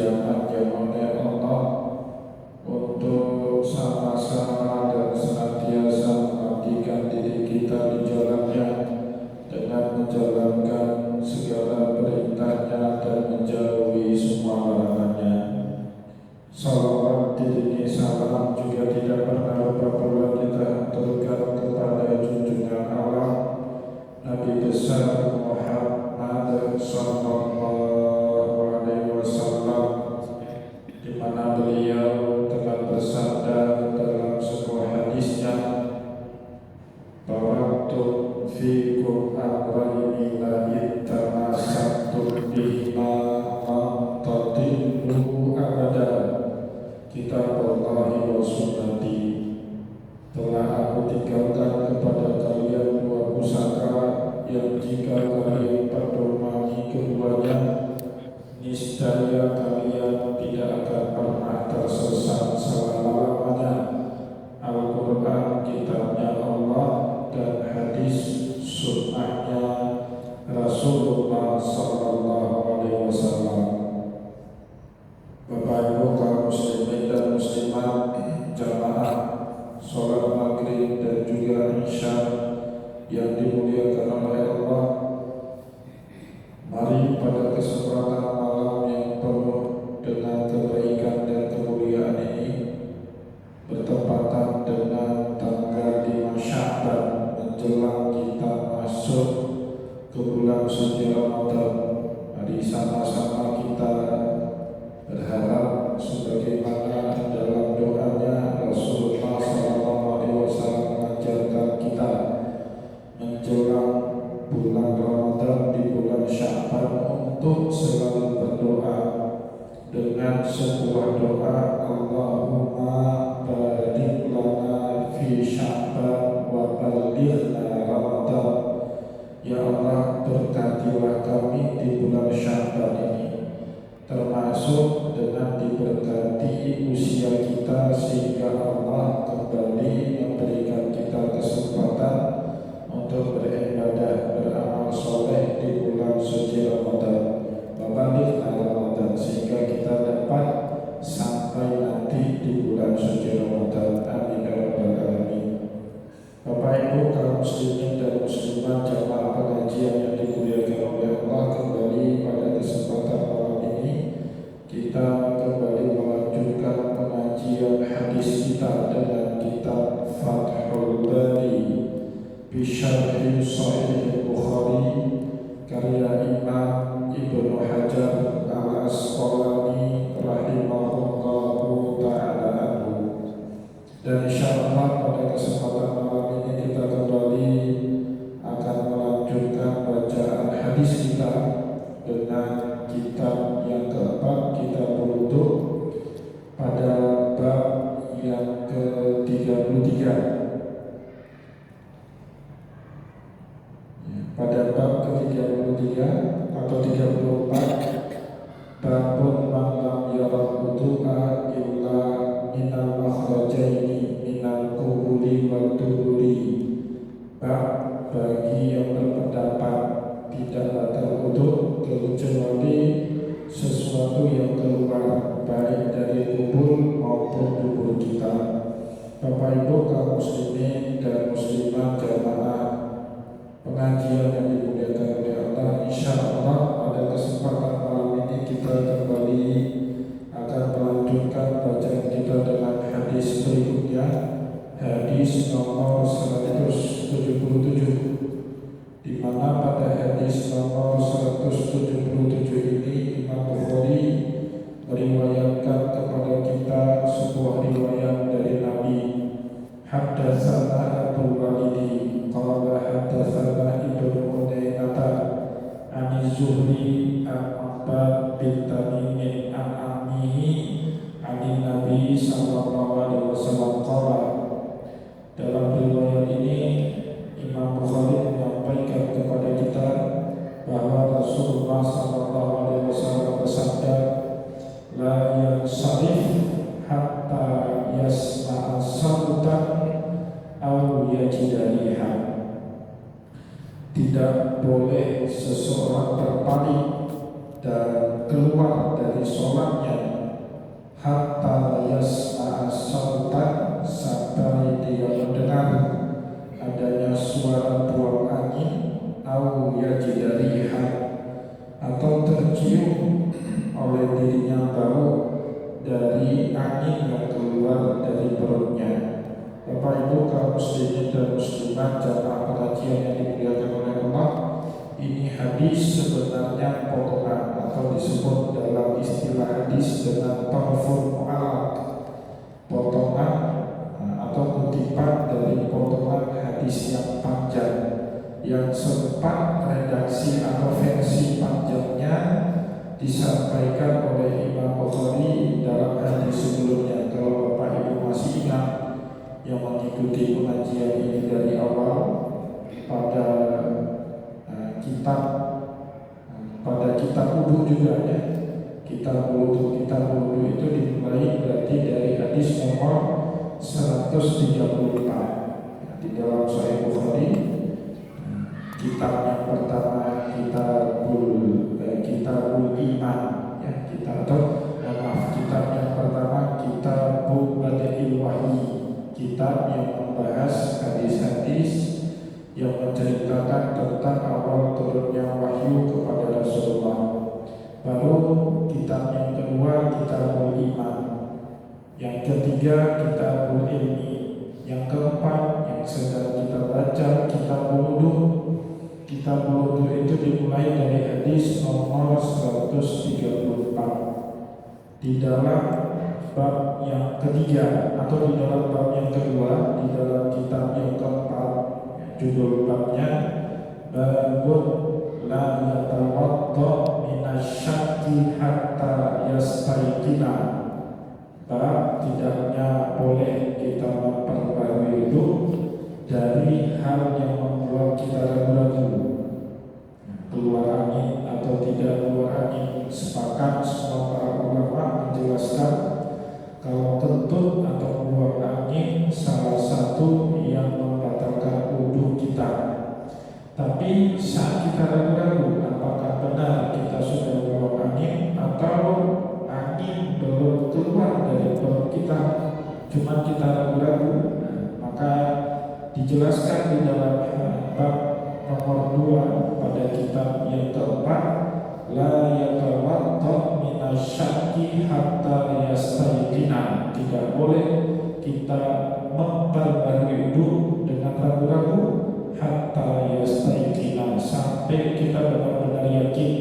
ujian yang oleh Allah untuk sama-sama dan senantiasa mengabdikan diri kita di jalannya dengan menjalankan segala perintahnya dan menjauhi semua larangannya. Salawat diringi salam juga tidak pernah lupa pula kita aturkan kepada junjungan Allah Nabi besar Muhammad sallallahu alaihi wasallam, di mana beliau telah bersabda dalam sebuah hadisnya, "Taraktu fikum amrayni la tamasaktum bihima lam tadillu abada, kitabullahi wa sunnati." Telah aku tinggalkan kepada kalian dua pusaka yang jika kalian berdomani keduanya, niscaya kalian tidak akan pernah tersesat selama-lamanya. Al-Quran kitabnya Allah dan hadis sunnahnya Rasulullah sallallahu alaihi wasallam. Bapak Ibu kaum muslimin dan muslimat, jamaah sholat maghrib dan juga isya yang dimuliakan oleh Allah, mari pada kesempatan malam yang penuh dengan kebaikan dan kemuliaan ini, bertepatan dengan tanggal 5 Sya'ban menjelang kita masuk ke bulan suci Ramadan, mari sama-sama kita berharap sebagaimana dalam doanya Rasulullah SAW mengajarkan kita menjelang bulan Ramadan di bulan Sya'ban untuk selalu berdoa dengan sebuah doa, Allahumma barik lana fi Sya'ban wa ballighna Ramadan. Ya Allah, berkatilah kami di bulan Sya'ban ini, termasuk dengan diberkati usia kita sehingga Allah kembali memberikan kita kesempatan untuk beribadah, beramal soleh di bulan suci Ramadan, membalik Ramadan, sehingga kita dapat sampai nanti di bulan suci Ramadan. Amin ya rabbal alamin. Bapak Ibu kaum muslimin dan muslimat, jamaah pengajian yang dimuliakan oleh Allah, kembali pada kesempatan malam ini kita kembali melanjutkan pengajian hadis kita dengan kitab Fathul Bari Bisyarhi Sahih Bukhari karya Imam Ibnu Hajar Al-Asqalani rahimahullahu ta'ala. Dan insyaallah pada kesempatan malam ini kita kembali akan melanjutkan bacaan hadis kita dengan kitab yang keempat, kitab Wudu, pada bab yang ke-33. Pada bab ke-33 atau 34, babun man lam yara wudu'a illa minal makhrajaini minal qubuli wal duburi. Bab bagi yang berpendapat tidak batal wudu kecuali sesuatu yang keluar baik dari kubur maupun dubur kita. Bapak Ibu kaum muslimin dan muslimat, jamaah pengajian yang dimuliakan oleh Allah, insyaallah pada kesempatan malam ini kita kembali akan melanjutkan bacaan kita dengan hadis berikutnya, hadis nomor 177, di mana pada hadis nomor 177 ini Imam Bukhari meriwayatkan kepada kita sebuah riwayat dari Nabi. Haddatsana Abu Walidi qala haddatsana Ibnu Udainata an Zuhri an Abbad bin Tamim an ammihi an Nabi sallallahu alaihi wasallam qala. Dalam riwayat ini Imam Bukhari menyampaikan kepada kita bahwa Rasulullah sallallahu alaihi wasallam bersabda, la yansarif hatta yasma'a sautan aw yajidariha. Tidak boleh seseorang berpaling dan keluar dari sholatnya yajida rihan, atau tercium oleh dirinya bau dari angin yang keluar dari perutnya. Bapak Ibu kaum muslimin dan muslimat jamaah pengajian yang dimuliakan oleh Allah, ini hadis sebenarnya potongan atau disebut dalam istilah hadis dengan tarfun mu'allaq, potongan atau kutipan dari potongan hadis yang panjang yang sempat redaksi atau versi panjangnya disampaikan oleh Imam Bukhari dalam hadis sebelumnya. Kalau Bapak Ibu masih ingat yang mengikuti pengajian ini dari awal, pada kitab wudu juga ya, kitab wudu itu dimulai berarti dari hadis nomor 134 di dalam Sahih Bukhari. Kitab yang pertama kitabul iman ya, kitab yang pertama kitabul bada'il wahyi, kitab yang membahas hadis-hadis yang menceritakan tentang awal turunnya wahyu kepada Rasulullah. Baru kitab yang kedua kitabul iman, yang ketiga kitabul ilmi, yang keempat yang sedang kita baca kitabul wudu. Kitabul wudu itu dimulai dari hadis nomor 134 di dalam bab yang ketiga atau di dalam bab yang kedua di dalam kitab yang keempat. Judul babnya babun la yatawadda minasyakki hatta yastaiqina, bab tidaknya boleh kita memperbarui wudu dari hal yang membuat kita ragu-ragu, keluar angin atau tidak keluar angin. Sepakat semua para ulama menjelaskan kalau kentut atau keluar angin salah satu yang membatalkan wudu kita. Tapi saat kita ragu-ragu apakah benar kita sudah keluar angin atau angin belum keluar dari perut kita, cuma kita ragu-ragu, maka dijelaskan di dalam bab nomor 2 pada kitab yang keempat, la yatawadda minasyakki hatta yastaiqina, tidak boleh kita memperbarui wudu dengan ragu-ragu hatta yastaiqina, sampai kita benar-benar yakin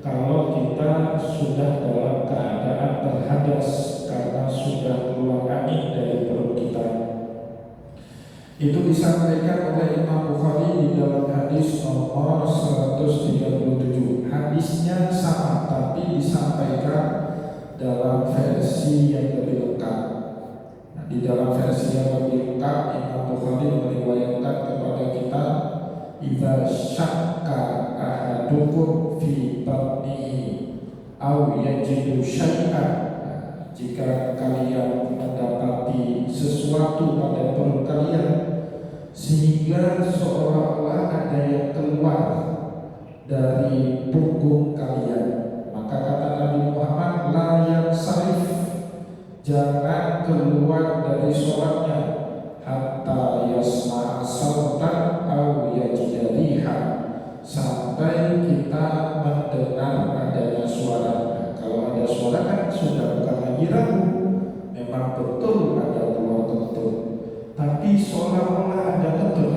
kalau kita sudah dalam keadaan berhadas karena sudah keluar angin dari perut kita. Itu disampaikan oleh Imam Bukhari di dalam hadis nomor 137. Hadisnya sama tapi disampaikan dalam versi yang lebih lengkap. Nah, di dalam versi yang lebih lengkap Imam Bukhari meriwayatkan kepada kita, idza syakka ahadukum fi batnihi aw yajidu syai'an, jika kalian mendapati sesuatu pada perut kalian sehingga seolah-olah ada yang keluar dari punggung kalian, maka kata Nabi Muhammad, la yansarif, jangan keluar dari sholatnya hatta yasma'a sautan aw yajida riha, sampai kita mendengar adanya suara. Kalau ada suara kan sudah bukan lagi ragu, memang betul ada keluar kentut, tapi seolah-olah ada kentut.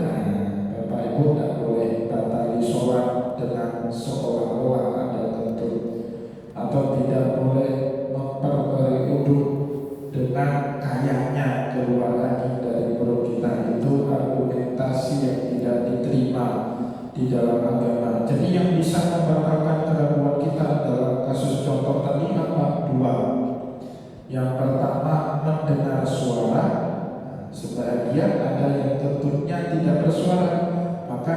Bapak Ibu tidak boleh batali sholat dengan seolah-olah ada kentut, atau tidak boleh memperbarui wudu dengan kayaknya keluar angin dari perut kita. Itu argumentasi yang tidak diterima di dalam agama. Jadi yang bisa membatalkan keraguan kita dalam kasus contoh tadi apa? Dua. Yang pertama, mendengar suara. Sebagian ada yang kentutnya tidak bersuara. Maka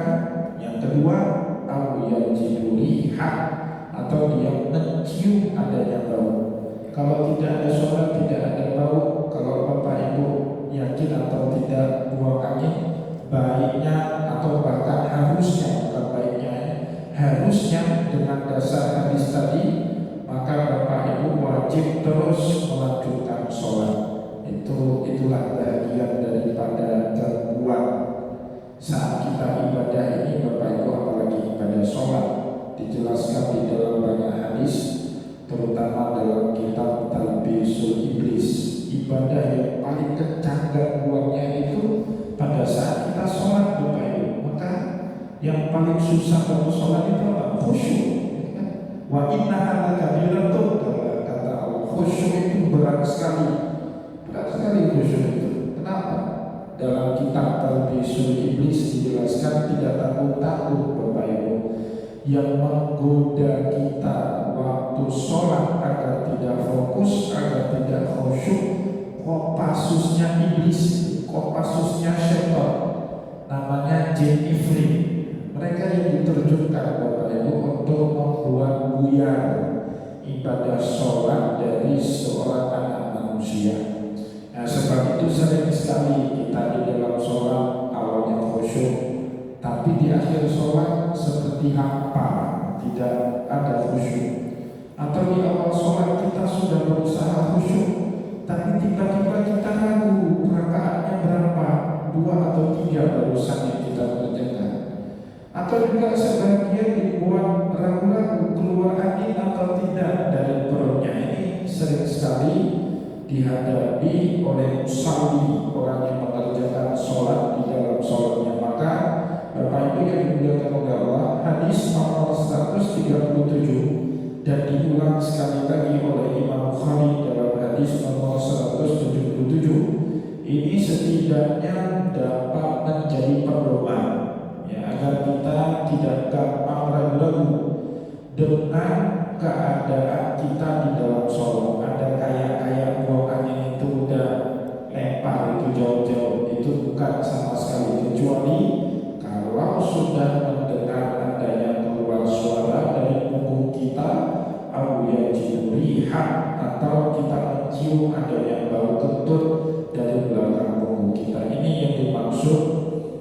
yang kedua, au yajidu riha, atau dia mencium adanya bau. Kalau tidak ada suara, tidak ada bau, kalau Bapak Ibu yakin atau tidak buang angin, baiknya atau bahkan harusnya, bukan baiknya, harusnya dengan dasar hadis tadi, maka Bapak Ibu wajib terus melanjutkan sholat. Itulah bagian daripada gangguan. saat kita ibadah ini Bapak Ibu, apalagi ibadah sholat, dijelaskan di dalam banyak hadis, terutama dalam kitab Talbisul Iblis, ibadah yang paling kencang gangguannya itu pada saat kita sholat Bapak Ibu. Maka yang paling susah dalam sholat itu apa? Khusyuk. Wa innaha lakabiratun, kata Allah. Khusyuk itu berat sekali khusyuk itu. Kenapa? Dalam kitab Talbisul Iblis dijelaskan tidak takut-takut Bapak Ibu yang menggoda kita waktu sholat agar tidak fokus, agar tidak khusyuk. Kopassusnya iblis, kopassusnya syaitan, namanya jin ifrit. Mereka yang diterjunkan Bapak Ibu untuk membuat buyar ibadah sholat dari seorang anak manusia. Nah, sebab itu sering sekali kita di dalam sholat awalnya khusyuk, tapi di akhir sholat seperti hampa, tidak ada khusyuk. Atau di awal sholat kita sudah berusaha khusyuk, tapi tiba-tiba kita ragu rakaatnya berapa, 2 atau 3 barusan yang kita kerjakan. Atau juga sebagian dibuat ragu-ragu keluar angin atau tidak dari perutnya. Ini sering sekali dihadapi oleh musalli, orang yang mengerjakan sholat di dalam sholatnya. Maka Bapak Ibu yang dimuliakan oleh Allah, hadis nomor 137 dan diulang sekali lagi oleh Imam Bukhari dalam hadis nomor 177. Ini setidaknya dapat menjadi pedoman, ya, agar kita tidak gampang ragu-ragu dengan keadaan kita di dalam sholat. Ada kayak buang angin itu udah lempar itu jauh-jauh, itu bukan sama sekali, kecuali kalau sudah mendengar adanya keluar suara dari punggung kita, atau kita mencium adanya bau kentut dari belakang punggung kita. Ini yang dimaksud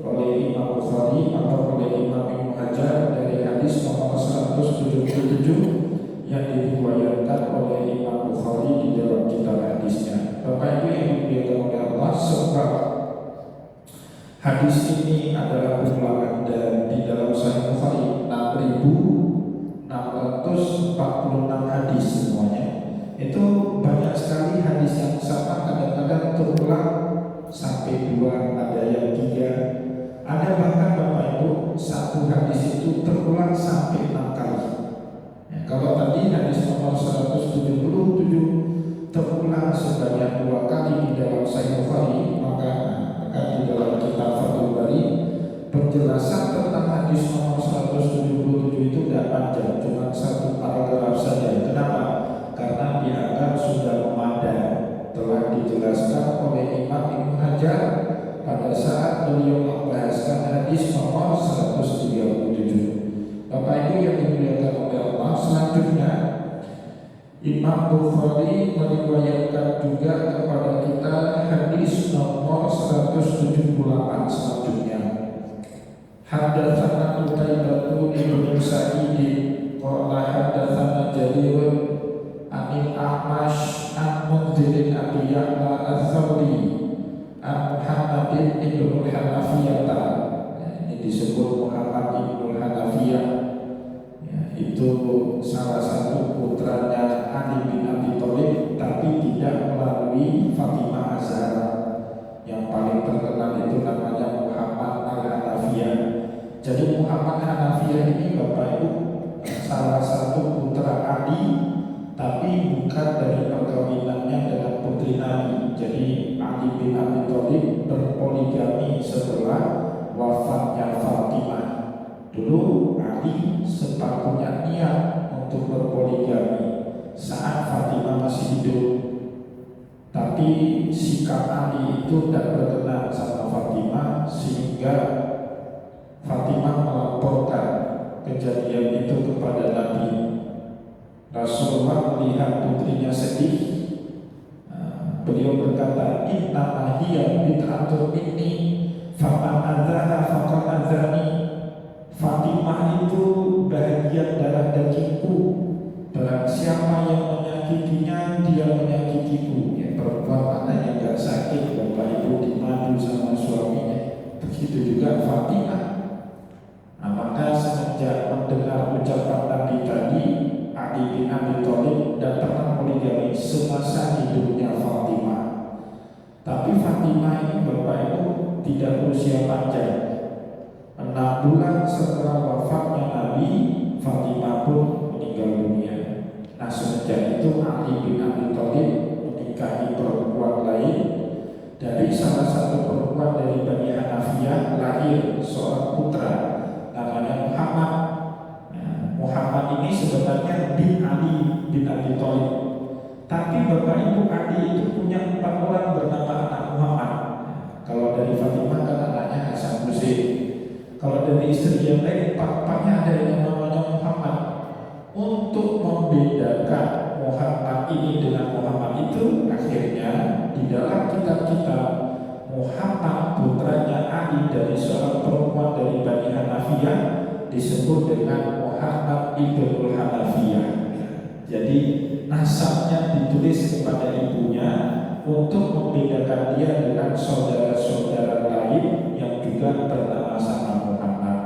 oleh Imam Bukhari atau oleh Imam Ibnu Hajar dari hadis nomor 177 yang diriwayatkan oleh Imam Bukhari di dalam kitab hadisnya. Bapak Ibu yang dimuliakan oleh Allah, sebab hadis ini adalah ulangan dan di dalam Sahih Bukhari 6.646 hadis semuanya. Itu banyak sekali hadis yang sama, kadang-kadang terulang sampai 2, ada yang 3, ada bahkan Bapak Ibu satu hadis itu terulang sampai 6 kali. Ya, kalau tadi hadis nomor 177 terulang sebanyak 2 kali di dalam Sahih Bukhari, maka di dalam kitab Fathul Bari penjelasan tentang hadis nomor 177 itu tidak panjang, cuma 1 paragraf saja. Kenapa? Karena dianggap sudah memadai, telah dijelaskan oleh Imam Ibnu Hajar pada saat beliau membahaskan hadis nomor 137. Bapak Ibu yang dimuliakan oleh Allah, selanjutnya Imam Bukhari meriwayatkan juga kepada kita hadis nomor 178 selanjutnya. Haddatsana Qutaibah bin Sa'id qala haddatsana Jarir Anil A'mash an Munzir Abi Ya'la Al-Thawri an Muhammad ibn Hanafiyah. Ini disebut Muhammad ibn Hanafiyah, ya, itu salah satu putranya Ali bin Abi Thalib, tapi tidak melalui Fatimah Az-Zahra. Yang paling terkenal itu namanya Muhammad Al-Hanafiyah. Jadi Muhammad Hanafiyah ini Bapak Ibu salah satu putra Ali, tapi bukan dari perkawinannya dengan putri Nabi. Jadi Ali bin Abi Thalib berpoligami setelah wafatnya Fatimah. Dulu Ali sempat punya niat untuk berpoligami saat Fatimah masih hidup, tapi sikap Ali itu tidak berkenan sama Fatimah, sehingga Fatimah melaporkan kejadian itu kepada Nabi. Rasulullah melihat putrinya sedih, beliau berkata, "Inna hiya bid'atun minni, faman adzaha faqad adzani." Fatimah itu bagian darah dagingku, barang siapa yang menyakitinya dia menyakitiku. Ya, perempuan mana yang gak sakit Bapak Ibu dimadu sama suaminya, begitu juga Fatimah. Nah, maka semenjak mendengar ucapan Nabi tadi, Ali bin Abi Thalib dan pernah poligami semasa hidupnya Fatimah. Tapi Fatimah ini Bapak Ibu tidak berusia panjang. 6 bulan setelah wafatnya Nabi, Fatimah pun meninggal dunia. Nah, semenjak itu Ali bin Abi Thalib menikahi perempuan lain. Dari salah satu perempuan dari Bani Hanafiyah lahir seorang putra namanya Muhammad. Nah, Muhammad ini sebenarnya bin Ali bin Abi Thalib. Tapi Bapak Ibu Ali itu punya 4 orang bernama anak Muhammad. Kalau dari Fatimah kan anaknya Hasan Hussein. Kalau dari istri yang lain, papanya ada yang namanya Muhammad. Untuk membedakan Muhammad ini dengan Muhammad itu, akhirnya di dalam kitab-kitab Muhammad putranya Ali dari seorang perempuan dari Bani Hanafiyah disebut dengan Muhammad ibnul Hanafiyah. Jadi nasabnya ditulis kepada ibunya untuk membedakan dia dengan saudara-saudara lain yang juga bernama sama Muhammad.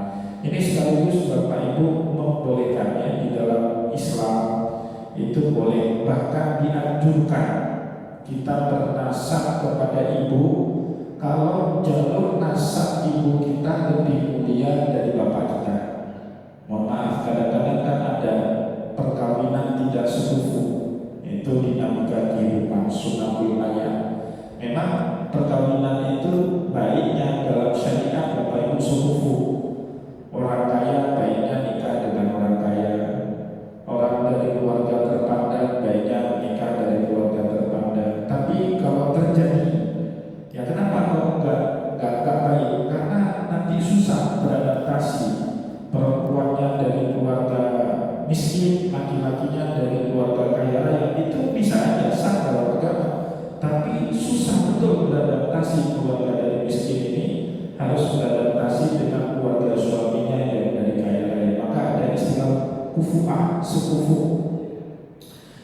Ini sekaligus Bapak Ibu membolehkannya di dalam Islam itu boleh, bahkan dianjurkan kita bernasab kepada ibu kalau jalur nasab ibu kita lebih mulia dari bapak kita. Mohon maaf, kadang-kadang kan ada perkawinan tidak sepupu, itu dinamakan kehidupan sunnah wilayah. Memang perkawinan itu baiknya dalam syariat Bapak Ibu sepupu. Orang kaya baiknya nikah dengan orang kaya, orang dari keluarga terpandang baiknya nikah dari keluarga terpandang. Tapi kalau terjadi, ya kenapa kok enggak baik? Karena nanti susah beradaptasi. Perempuannya dari keluarga miskin, laki-lakinya dari keluarga kaya raya, itu bisa aja sah dalam agama. Tapi susah betul beradaptasi keluarga dari miskin ini harus beradaptasi dengan keluarga suaminya yang dari kaya raya. Maka ada istilah kufu'ah, sepupu.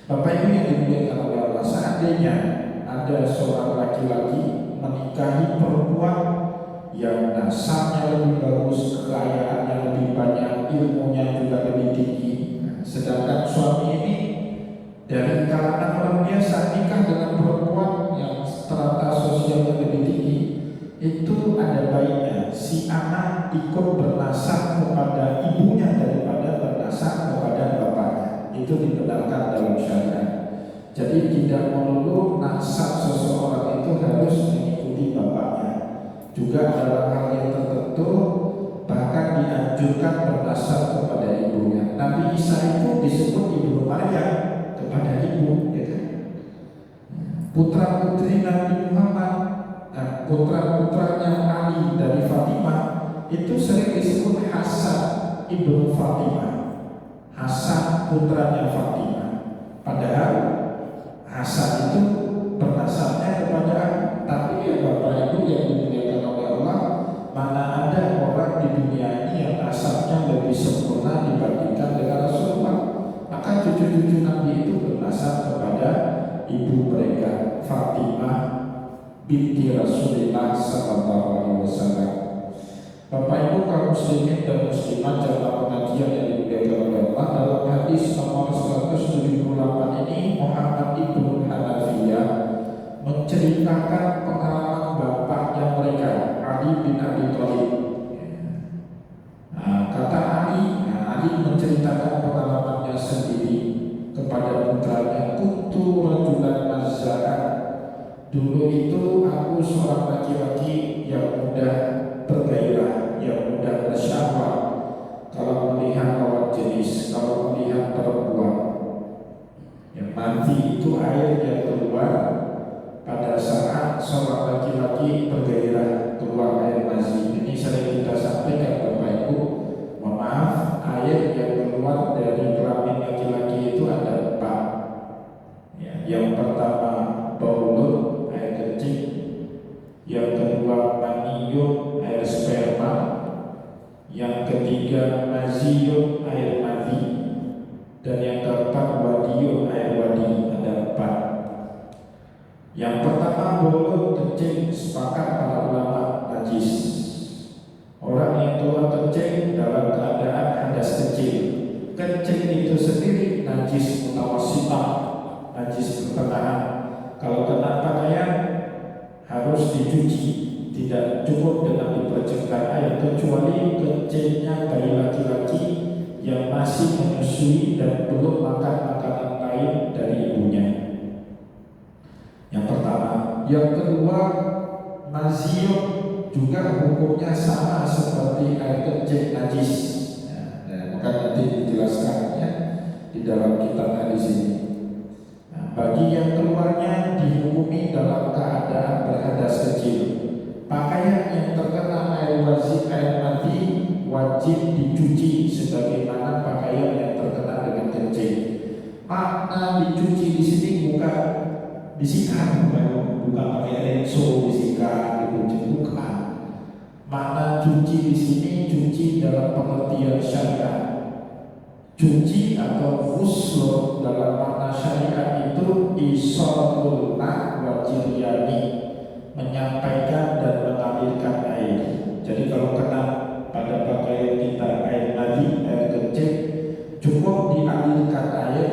Bapak Ibu yang dimuliakan oleh Allah, seandainya ada seorang laki-laki menikahi perempuan yang nasabnya lebih bagus, kekayaannya lebih banyak, ilmunya juga lebih tinggi, sedangkan suami ini dari kalangan orang biasa nikah dengan perempuan yang strata sosialnya lebih tinggi, itu ada baiknya si anak ikut bernasab kepada ibunya daripada bernasab kepada bapaknya. Itu dibenarkan dalam syariat. Jadi tidak melulu nasab seseorang itu harus mengikuti bapaknya. Juga dalam hal yang tertentu bahkan dianjurkan bernasab kepada ibunya. Nabi Isa itu disebut Ibnu Maryam kepada ibu, ya kan? Putra putri Nabi Muhammad, putra-putranya Ali dari Fatimah itu sering disebut Hasan ibnu Fatimah. Hasan putranya Fatimah. Padahal Hasan itu bernasabnya kepada Ali. Tapi ya Bapak Ibu yang dimuliakan oleh Allah, mana ada orang di dunia ini yang nasabnya lebih sempurna dibandingkan dengan Rasulullah. Maka cucu-cucu Nabi itu bernasab kepada ibu mereka, Fatimah binti Rasulullah sallallahu alaihi wasallam. Bapak Ibu kaum muslimin dan muslimat jamaah pengajian yang dimuliakan oleh Allah, dalam hadis nomor 178 ini Muhammad ibnu Hanafiyah menceritakan pengalaman bapaknya mereka, Ali bin Abi Thalib. Kata Ali menceritakan pengalamannya sendiri kepada putranya, kuntu rajulan mazza'an. Dulu itu aku seorang laki-laki yang mudah bergairah, yang mudah bersyahwat kalau melihat lawan jenis, kalau melihat perempuan. Yang nanti itu air yang keluar pada saat seorang laki-laki bergairah, keluar air mazi. Ini sering kita sampaikan Bapak Ibu. Mohon maaf, air yang keluar dari kelamin laki-laki itu ada 4. Ya, yang pertama baulun, air kencing. Yang kedua maniun, air sperma. Yang ketiga maziyun, air madi. Dan yang keempat wadiyun, air wadi. Ada 4. Yang pertama baulun, kencing, sepakat para ulama najis. kencing dalam keadaan hadas kecil. Kencing itu sendiri najis mutawassithah, najis pertengahan. Kalau kena pakaian harus dicuci, tidak cukup dengan dipercikkan air, kecuali kencingnya bayi laki-laki yang masih menyusui dan belum makan makanan lain dari ibunya. Yang pertama. Yang kedua, maziyyun juga hukumnya sama seperti air kencing najis. Maka nanti dijelaskan ya di dalam kitab hadis ini. Bagi yang keluarnya dihukumi dalam keadaan berhadas kecil. Pakaian yang terkena air mati wajib dicuci sebagaimana pakaian yang terkena dengan kencing. Makna dicuci di sini bukan disikat, bukan pakai renso disikat, dicuci, bukan. Makna cuci di sini cuci dalam pengertian syariat. Cuci atau ghusl dalam makna syariat itu isarul ma' wa jiryani, menyampaikan dan mengalirkan air. Jadi kalau kena pada pakaian kita air mandi, air kencing, cukup dialirkan air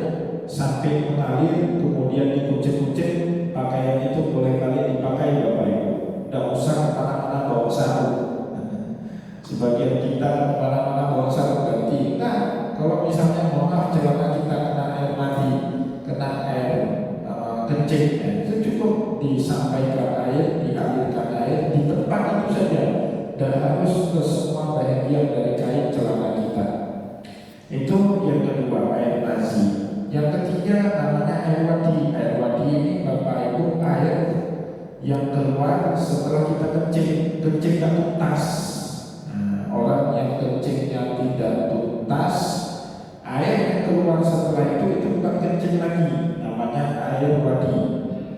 sampai mengalir, kemudian dikucek-kucek, pakaian itu boleh kali dipakai Bapak Ibu. Tidak usah mana-mana bawa sarung. Sebagian kita mana-mana bawa sarung ganti. Nah, kalau misalnya mohon maaf celana kita kena air mati, kena air kencing, itu cukup disampaikan air, dialirkan air di tempat itu saja, dan harus ke semua bagian dari kain celana kita. Itu yang kedua, air mazi. Yang ketiga namanya air wadi. Air wadi ini Bapak Ibu air yang keluar setelah kita kencing tak tuntas. Orang yang kencingnya tidak tuntas, air yang keluar setelah itu bukan kencing lagi, namanya air wadi.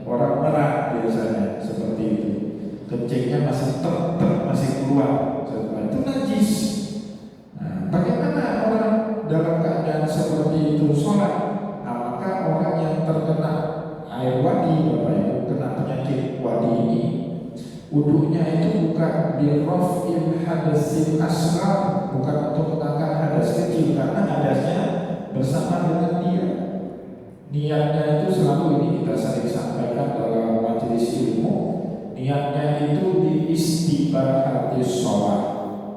Orang merah biasanya seperti itu, kencingnya masih masih keluar, setelah itu najis. Bagaimana orang dalam keadaan seperti itu sholat? Maka orang yang terkena air wadi, Bapak Ibu, kena penyakit wadi ini, wudunya itu bukan birraf'il hadasil asghar, bukan untuk mengangkat hadas kecil, karena hadasnya bersama dengan dia. Niatnya itu selalu ini kita sering sampaikan dalam majelis ilmu. Niatnya itu diistibahatis sholat,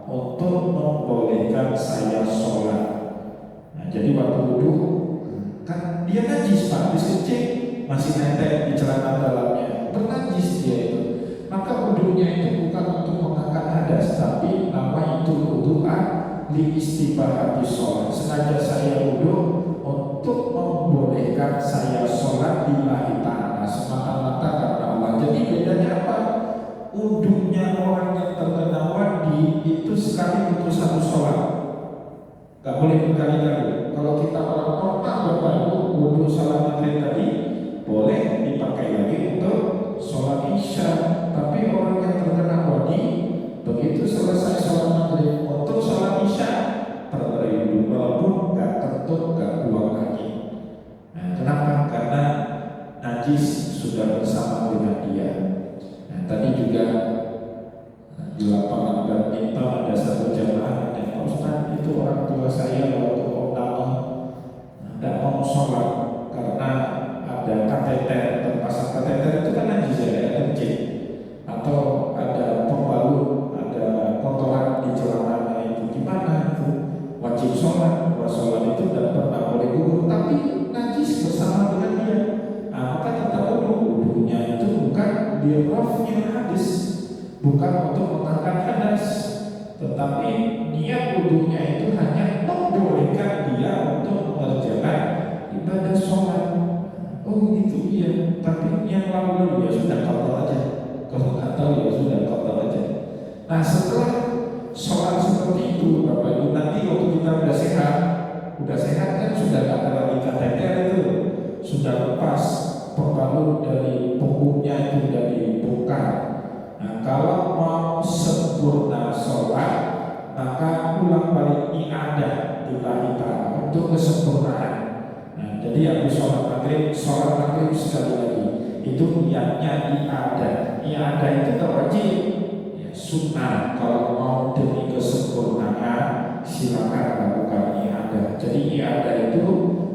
untuk membolehkan saya sholat. Jadi waktu wudu kan dia najis Pak, habis kencing masih netek di celana dalamnya, bernajis dia itu. Maka wudunya itu bukan untuk mengangkat hadas, tapi nama itu wudu'an li istibahati sholat. Sengaja saya wudu untuk membolehkan saya sholat lillahi ta'ala, semata-mata karena Allah. Jadi bedanya apa? Wudunya orang yang terkena wadi itu sekali untuk satu sholat, gak boleh berkali-kali. Kalau kita orang normal Bapak Ibu, wudu sholat maghrib tadi boleh dipakai lagi untuk sholat isya. Tapi orang yang terkena wadi, begitu selesai sholat maghrib untuk sholat isya, terlebih walaupun gak kentut, gak buang lagi. Kenapa? Karena najis sudah bersama dengan dia. Tadi juga di lapangan badminton ada satu jamaah yang Ustaz, itu orang tua saya waktu pertama tidak mau sholat karena ada kateter, terpasang kateter itu kan najis ya, kencing, atau ada pembalut, ada kotoran di celananya itu, gimana itu? Wajib sholat, bahwa sholat itu tidak pernah boleh gugur, tapi najis bersama dengan dia. Maka tetap wudunya itu bukan birraf'il hadis, bukan untuk mengangkat hadas, tetapi niat wudunya itu hanya membolehkan dia untuk mengerjakan ibadah sholat. Oh gitu iya, tapi yang lalu ya sudah qadha aja, kalau nggak tahu ya sudah qadha aja. Nah setelah sholat seperti itu Bapak Ibu, nanti waktu kita udah sehat kan sudah nggak ada lagi kateter itu, sudah lepas pembalut dari punggungnya itu sudah dibongkar. Nah kalau mau sempurna sholat, maka ulang balik i'adah lillahi ta'ala untuk kesempurnaan. Nah jadi habis sholat maghrib sekali lagi itu niatnya i'adah. I'adah itu tak wajib ya. sunnah. Kalau mau demi kesempurnaan silakan lakukan i'adah. Jadi i'adah itu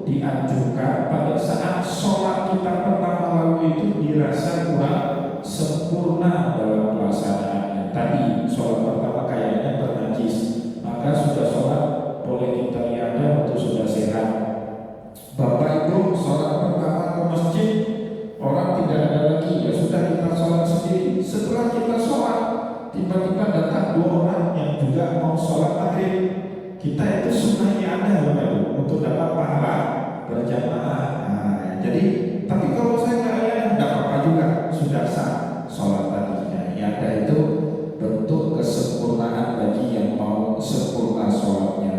dianjurkan pada saat sholat kita pertama lalu itu dirasa kurang sempurna dalam pelaksanaannya. Tadi sholat pertama kayaknya bernajis, maka sudah sholat boleh kita i'adah untuk sudah sehat. Bapak Ibu sholat pertama ke masjid, orang tidak ada lagi, ya sudah kita sholat sendiri. Setelah kita sholat, tiba-tiba datang dua orang yang juga mau sholat maghrib. Kita itu sunnah i'adah Bapak Ibu untuk dapat pahala berjamaah. Jadi, tapi kalau saya nggak i'adah, tidak apa-apa juga, sudah sah sholat tadinya. I'adah itu bentuk kesempurnaan bagi yang mau sempurna sholatnya.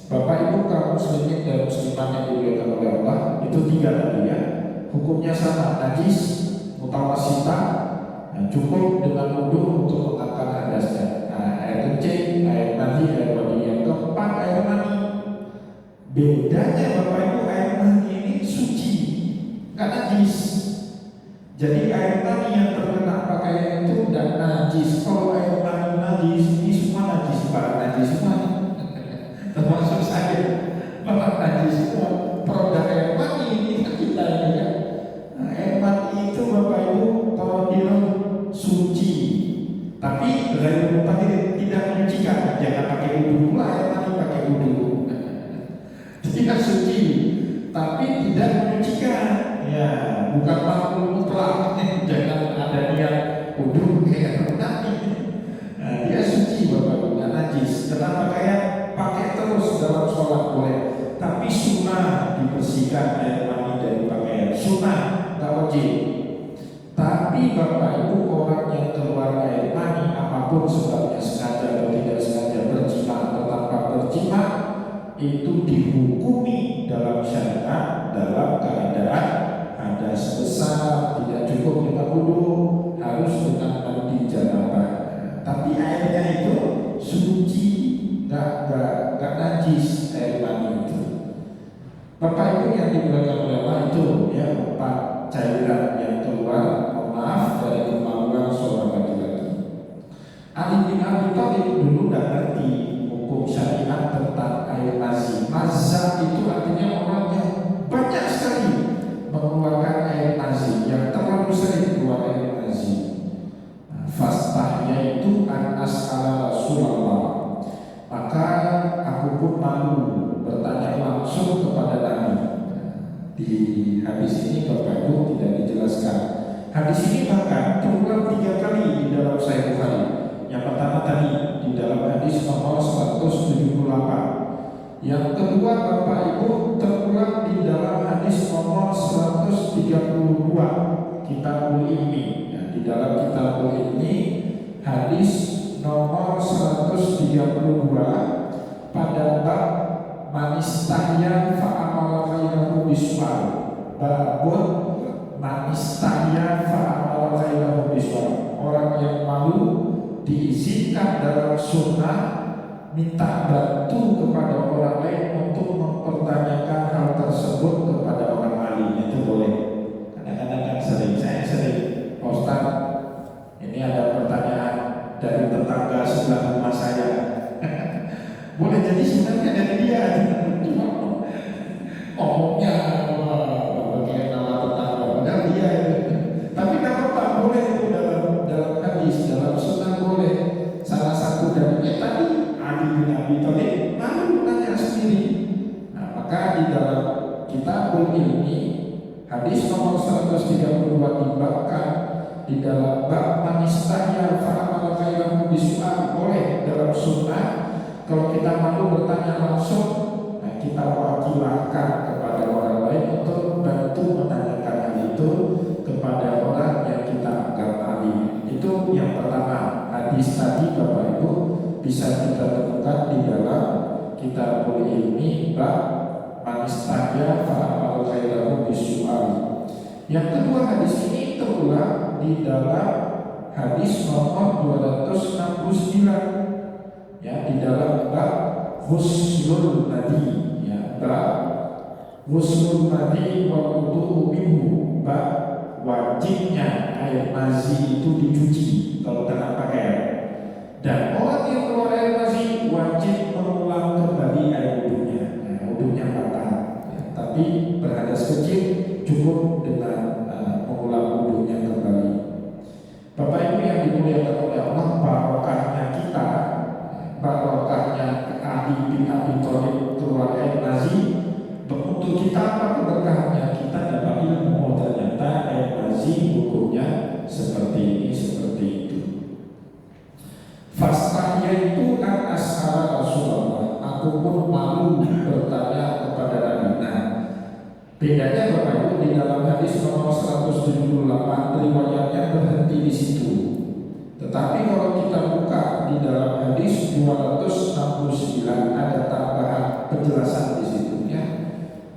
Bapak Ibu kaum muslimin dan muslimat yang dimuliakan oleh Allah, itu tiga tadi ya. Hukumnya sama, najis, mutawasita, cukup dengan wudu untuk mengangkat hadasnya. Air kencing, air mani, air wadi. Yang keempat air mani. Bedanya Bapak Ibu, air mani ini suci, nggak najis. Jadi air mani yang terkena pakaian itu tidak najis. Kalau air mani najis, ini semua najis, Pak, najis semua. Termasuk saya, Bapak najis semua. Produk air mani ini kita ini ya. Air mani itu Bapak Ibu kalau bilang suci, tapi dari tadi tidak menyucikan. Jangan pakai wudu pula, air mani pakai wudu. Tidak suci, tapi tidak menyucikan. Ya, bukan makhluk mutlak. Jangan ada niat wudu kayak nanti. Dia suci Bapak Ibu, nggak najis. Kenapa pakai terus dalam sholat boleh, tapi sunnah dibersihkan air mani dari pakaian. Sunnah, nggak wajib. Tapi Bapak Ibu orang yang keluar air mani apapun sebabnya, sengaja atau tidak sengaja, berjima atau tanpa berjima, itu dihukumi dalam syariat dalam keadaan ada sebesar, tidak cukup dengan wudu, harus dengan mandi janabah. Tapi airnya itu suci, nggak najis air mani itu. Bapak Ibu yang dimuliakan oleh Allah, itu ya 4 cairan yang keluar, maaf, dari kemauan seorang laki-laki. Ali bin Abi Thalib dulu nggak ngerti hukum syariat tentang air mazi. Mazza itu artinya orang yang banyak sekali mengeluarkan air mazi, yang terlalu sering keluar air mazi. Fastahnya itu an as'ala Rasulullah, maka aku pun malu bertanya langsung kepada Nabi. Di hadis ini Bapak Ibu tidak dijelaskan. Hadis ini bahkan terulang 3 kali di dalam Sahih Bukhari. Yang pertama tadi di dalam hadis nomor 178. Yang kedua Bapak Ibu terulang di dalam hadis nomor 132 Kitabul Ilmi. Di dalam Kitabul Ilmi hadis nomor 132 pada bab manistahya fa'amala ghairahu biswal. Babun manistahya fa'amala ghairahu biswal. Orang yang malu diizinkan dalam sunnah minta bantu kepada orang lain untuk mempertanyakan hal tersebut kepada orang lain, itu boleh. Kadang-kadang kan saya sering, Ustaz, ini ada pertanyaan dari tetangga sebelah rumah saya. Boleh jadi sebenarnya dari dia, cuma omongnya kayak nama tetangga, padahal dia. Tapi tidak apa-apa, boleh itu dalam hadis, dalam sunnah boleh. Salah satu dari tadi Ali bin Abi Thalib malu nanya sendiri. Nah, maka di dalam Kitabul Ilmi hadis nomor 132 dibabkan di dalam bab manistahya fa'amala ghairahu bisu'al. Boleh dalam sunnah kalau kita malu bertanya langsung, nah kita wakilkan kepada orang lain untuk bantu menanyakan hal itu kepada orang yang kita anggap ahli. Itu yang pertama. Hadis tadi Bapak Ibu bisa kita temukan di dalam Kitabul Ilmi bab manistahya fa'amala ghairahu bisu'al. Yang kedua, hadis ini terulang di dalam hadis nomor 269 ya, di dalam bab ghuslul madi, ya, bab ghuslul madi wa wudu'u minhu, bab wajibnya air mazi itu dicuci kalau kena pakaian. Dan orang yang keluar air mani wajib mengulang kembali air wudhunya. Nah, wudhunya batal. Ya, tapi berhadas kecil cukup dengan mengulang wudhunya kembali. Bapak Ibu yang dimuliakan oleh Allah, barokahnya kita, barokahnya Ali bin Abi Thalib keluar air mani, untuk kita apa keberkahannya? Kita dapat ilmu, oh ternyata air mani hukumnya seperti ini, seperti itu. Fastahya itu kan asal Rasulullah. Aku pun malu bertanya kepada Nabi. Nah, bedanya Bapak Ibu di dalam hadis nomor 178 riwayatnya berhenti di situ. Tetapi kalau kita buka di dalam hadis 269 ada tambahan penjelasan di situ ya.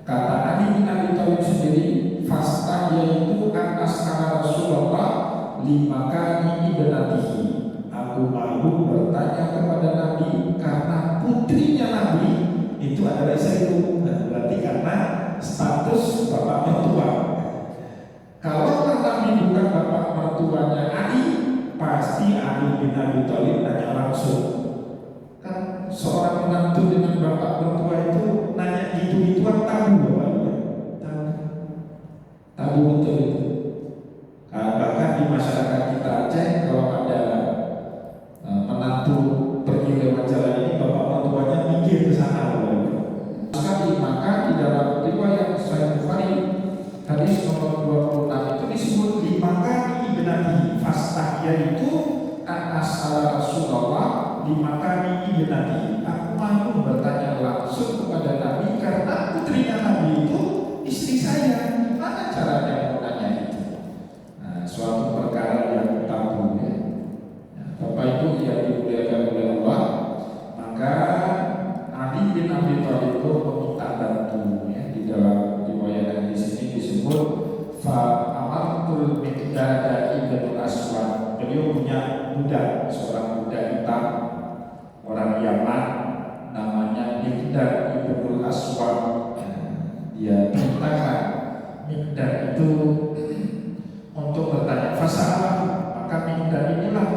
Kata Ali bin Abi Thalib sendiri, fastahya itu kan asal Rasulullah 5 kali ibnatihi. Aku malu bertanya kepada Nabi karena putrinya Nabi itu adalah istriku. Nah, berarti karena status bapak mertua. Kalau Nabi bukan bapak mertuanya Ali, pasti Ali bin Abi Thalib tanya langsung. Kan seorang menantu dengan bapak mertua itu nanya gitu-gituan tabu bapaknya. Tabu betul itu. Bahkan di masyarakat kita Aceh kalau ada menantu pergi lewat jalan ini, bapak mertuanya mikir ke sana. Maka di dalam riwayat Sahih Bukhari hadis nomor 26 itu disebut 5 kali ibnati. Fastahya itu asal Rasulullah 5 kali ibnati. Aku malu bertanya langsung kepada Nabi karena putrinya Nabi itu istri saya. Gimana caranya menanya itu? Nah, suatu perkara yang tabu ya. Bapak Ibu yang dimuliakan oleh Allah, maka Ali bin Abi Thalib itu meminta bantu ya. Di dalam riwayat di sini disebut fa amartul Miqdad ibn Aswad. Beliau punya budak, seorang budak hitam orang Yaman namanya Miqdad ibn Aswad. Dia perintahkan Miqdad itu untuk bertanya fasalah, maka Miqdad inilah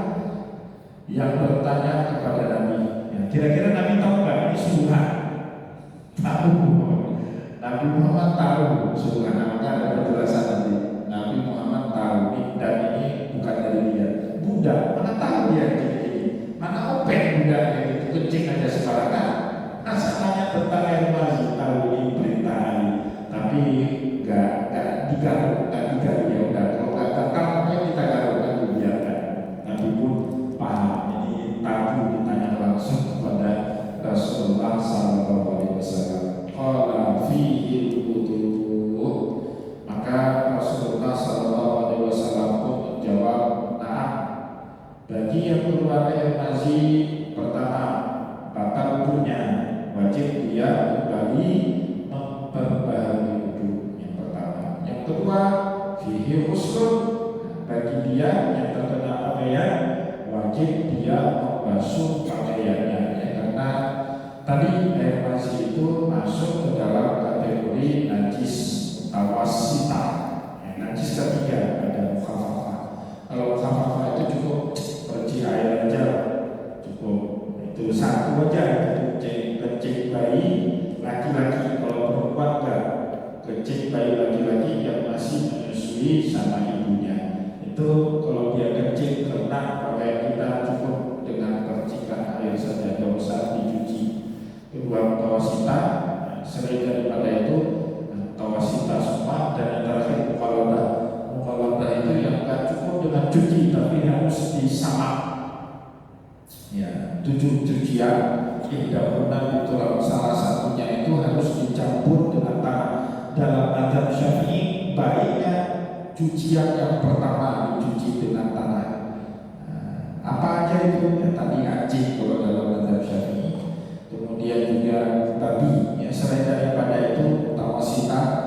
yang bertanya kepada Nabi. Ya, kira-kira Nabi tahu nggak ini sunnah? Tahu. Nabi Muhammad tahu sunnah. Namanya ada penjelasan nanti. Nabi Muhammad tahu dan ini bukan dari dia. Budak mana tahu dia ini? Mana open budaknya itu kencing aja sembarangan. Masa tanya tentang air mani tahu ini perintah Ali. Tapi nggak digaruk ya udah. Kalau nggak tahu kita garukkan dibiarkan. Nabi pun paham ini tabu ditanya langsung kepada Rasulullah SAW. Qala fihi wudu. Maka Rasulullah SAW pun menjawab, nah, bagi yang keluar air mani pertama batal wudunya, wajib dia kembali memperbaharui wudu yang pertama. Yang kedua fihi usul, bagi dia yang terkena pakaian wajib dia membasuh pakaiannya ya, karena tadi air mani itu masuk ke dalam kategori najis tawasita ya, najis ketiga ada mukhafafah. Kalau mukhafafah itu cukup pergi air aja, cukup itu satu aja, kencing bayi laki-laki. Kalau perempuan enggak, kencing bayi laki-laki yang masih menyusui sama ibunya. Itu kalau dia kencing kena pakaian kita cukup dengan percikan air saja, tidak usah dicuci. Kedua tawasita, selain daripada itu tawasita semua, dan yang terakhir mukhaladah. Mukhaladah itu yang tak cukup dengan cuci tapi harus disamak. Ya, 7 cucian indahuna itu salah satunya itu harus dicampur dengan tangan. Dalam mazhab Syafi'i baiknya cucian yang pertama dicuci dengan tangan. Apa aja itu? Ya, tadi anjing kalau dalam mazhab Syafi'i. Kemudian juga babi. Ya, selain daripada itu tawasita